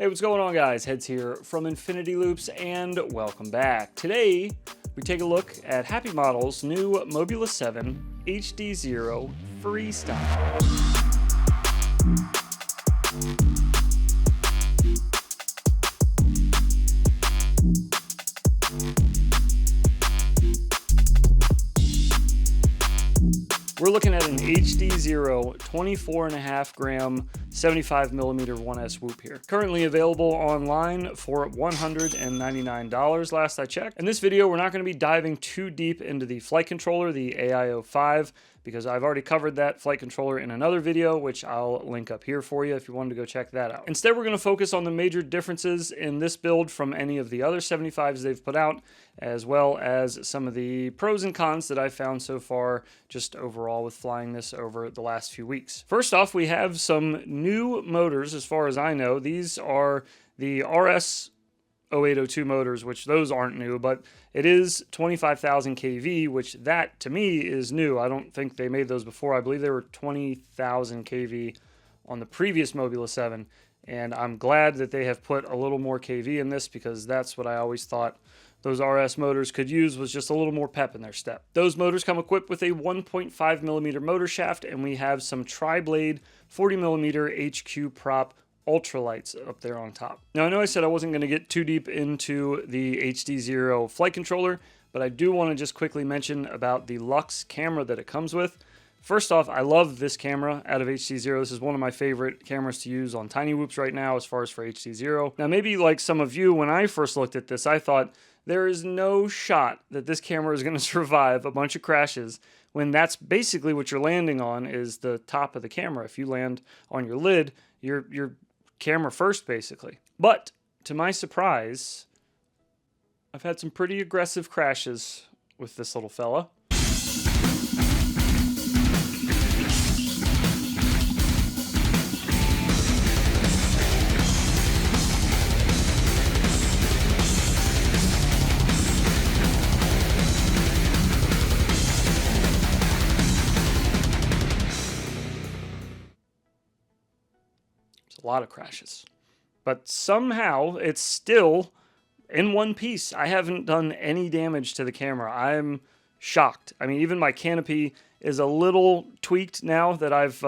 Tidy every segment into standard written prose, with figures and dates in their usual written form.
Hey, what's going on, guys? Heads here from Infinity Loops, and welcome back. Today, we take a look at Happymodel's new Mobula 7 HDZero Freestyle. We're looking at an HDZero 24.5 gram 75mm 1S whoop here. Currently available online for $199 last I checked. In this video, we're not going to be diving too deep into the flight controller, the AIO5, because I've already covered that flight controller in another video, which I'll link up here for you if you wanted to go check that out. Instead, we're going to focus on the major differences in this build from any of the other 75s they've put out, as well as some of the pros and cons that I've found so far just overall with flying this over the last few weeks. First off, we have some new motors as far as I know. These are the RS 0802 motors, which those aren't new, but it is 25,000 kV, which that to me is new. I don't think they made those before. I believe they were 20,000 kV on the previous Mobula 7, and I'm glad that they have put a little more kV in this, because that's what I always thought those RS motors could use, was just a little more pep in their step. Those motors come equipped with a 1.5mm motor shaft, and we have some tri-blade 40mm HQ prop ultralights up there on top. Now, I know I said I wasn't going to get too deep into the HDZero flight controller, but I do want to just quickly mention about the Lux camera that it comes with. First off, I love this camera out of HDZero. This is one of my favorite cameras to use on tiny whoops right now as far as for HDZero. Now, maybe like some of you, when I first looked at this, I thought there is no shot that this camera is going to survive a bunch of crashes, when that's basically what you're landing on, is the top of the camera. If you land on your lid, you're camera first, basically. But to my surprise, I've had some pretty aggressive crashes with this little fella. A lot of crashes, but somehow it's still in one piece. I haven't done any damage to the camera. I'm shocked. I mean, even my canopy is a little tweaked now that I've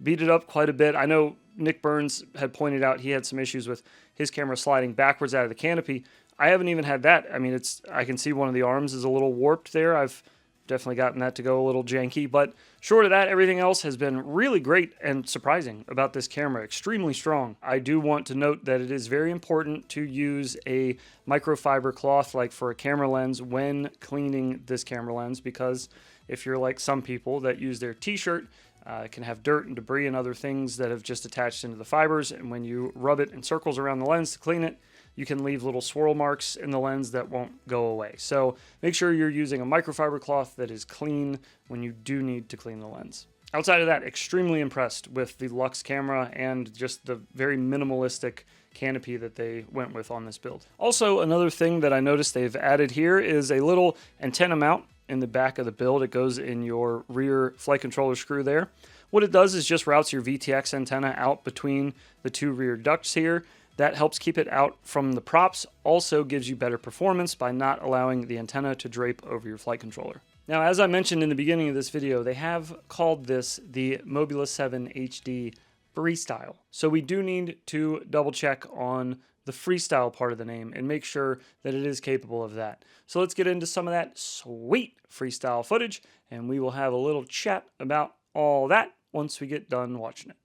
beat it up quite a bit. I know Nick Burns had pointed out he had some issues with his camera sliding backwards out of the canopy. I haven't even had that. I mean, I can see one of the arms is a little warped there. I've definitely gotten that to go a little janky, but short of that, everything else has been really great and surprising about this camera. Extremely strong. I do want to note that it is very important to use a microfiber cloth, like for a camera lens, when cleaning this camera lens, because if you're like some people that use their t-shirt, it can have dirt and debris and other things that have just attached into the fibers, and when you rub it in circles around the lens to clean it, you can leave little swirl marks in the lens that won't go away. So make sure you're using a microfiber cloth that is clean when you do need to clean the lens. Outside of that, extremely impressed with the Lux camera and just the very minimalistic canopy that they went with on this build. Also, another thing that I noticed they've added here is a little antenna mount in the back of the build. It goes in your rear flight controller screw there. What it does is just routes your VTX antenna out between the two rear ducts here. That helps keep it out from the props, also gives you better performance by not allowing the antenna to drape over your flight controller. Now, as I mentioned in the beginning of this video, they have called this the Mobula 7 HD Freestyle. So we do need to double check on the freestyle part of the name and make sure that it is capable of that. So let's get into some of that sweet freestyle footage, and we will have a little chat about all that once we get done watching it.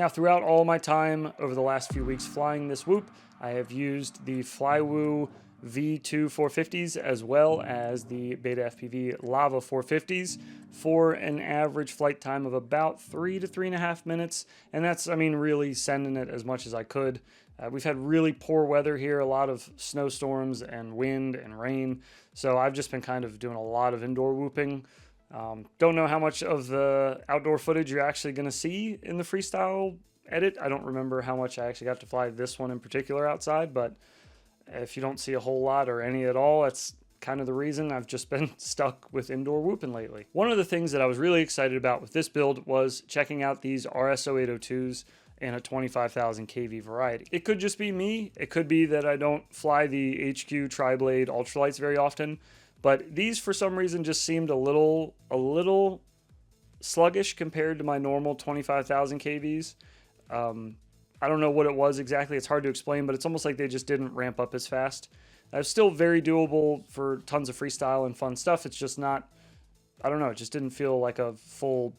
Now, throughout all my time over the last few weeks flying this Whoop, I have used the Flywoo V2 450s as well as the Beta FPV Lava 450s for an average flight time of about 3 to 3.5 minutes. And that's, I mean, really sending it as much as I could. We've had really poor weather here, a lot of snowstorms and wind and rain. So I've just been kind of doing a lot of indoor whooping. Don't know how much of the outdoor footage you're actually going to see in the freestyle edit. I don't remember how much I actually got to fly this one in particular outside, but if you don't see a whole lot or any at all, that's kind of the reason I've just been stuck with indoor whooping lately. One of the things that I was really excited about with this build was checking out these RS0802s in a 25,000 kV variety. It could just be me. It could be that I don't fly the HQ Tri-Blade ultralights very often, but these for some reason just seemed a little sluggish compared to my normal 25,000 kVs. I don't know what it was exactly. It's hard to explain, but it's almost like they just didn't ramp up as fast. It's still very doable for tons of freestyle and fun stuff. It's just not, I don't know, it just didn't feel like a full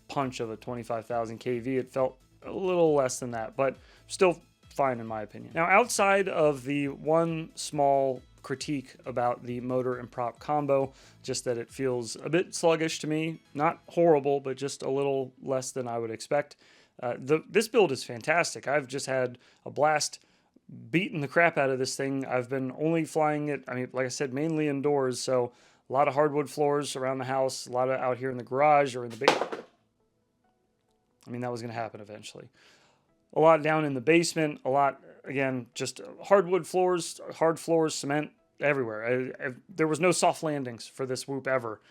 punch of a 25,000 kV. It felt a little less than that, but still fine in my opinion. Now, outside of the one small critique about the motor and prop combo, just that it feels a bit sluggish to me, not horrible, but just a little less than I would expect. This build is fantastic. I've just had a blast beating the crap out of this thing. I've been only flying it, I mean, like I said, mainly indoors, so a lot of hardwood floors around the house, a lot of out here in the garage or in the basement. I mean, that was going to happen eventually. A lot down in the basement, a lot, again, just hardwood floors, hard floors, cement, everywhere. There was no soft landings for this Whoop ever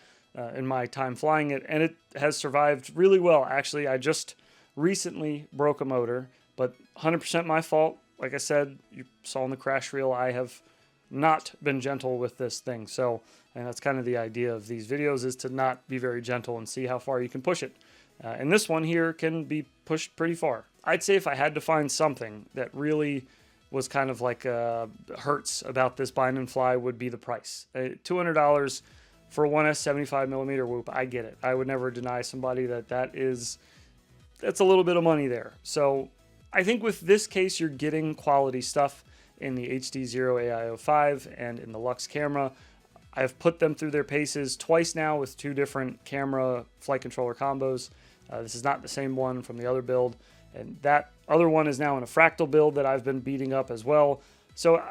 in my time flying it, and it has survived really well. Actually, I just recently broke a motor, but 100% my fault. Like I said, you saw in the crash reel, I have not been gentle with this thing. So, and that's kind of the idea of these videos, is to not be very gentle and see how far you can push it. And this one here can be pushed pretty far. I'd say if I had to find something that really was kind of like hurts about this bind and fly, would be the price. $200 for a 1S 75mm Whoop, I get it. I would never deny somebody that's a little bit of money there. So I think with this case, you're getting quality stuff in the HDZero AI05 and in the Lux camera. I've put them through their paces twice now with two different camera flight controller combos. This is not the same one from the other build, and that other one is now in a fractal build that I've been beating up as well. So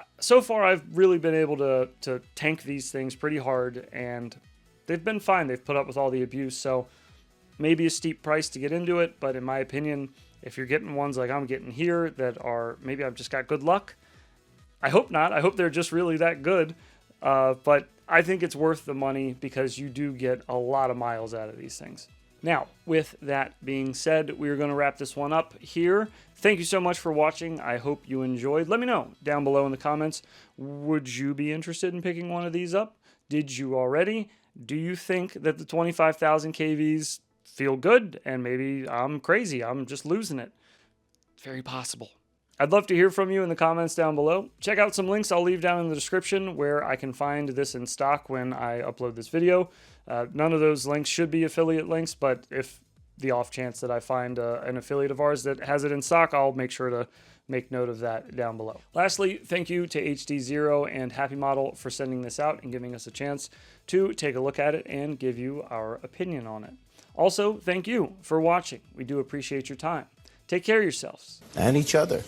far I've really been able to tank these things pretty hard, and they've been fine. They've put up with all the abuse, so maybe a steep price to get into it, but in my opinion, if you're getting ones like I'm getting here that are, maybe I've just got good luck. I hope not. I hope they're just really that good, but I think it's worth the money because you do get a lot of miles out of these things. Now, with that being said, we're going to wrap this one up here. Thank you so much for watching. I hope you enjoyed. Let me know down below in the comments, would you be interested in picking one of these up? Did you already? Do you think that the 25,000 kVs feel good? And maybe I'm crazy. I'm just losing it. Very possible. I'd love to hear from you in the comments down below. Check out some links I'll leave down in the description where I can find this in stock when I upload this video. None of those links should be affiliate links, but if the off chance that I find an affiliate of ours that has it in stock, I'll make sure to make note of that down below. Lastly, thank you to HDZero and Happymodel for sending this out and giving us a chance to take a look at it and give you our opinion on it. Also, thank you for watching. We do appreciate your time. Take care of yourselves. And each other.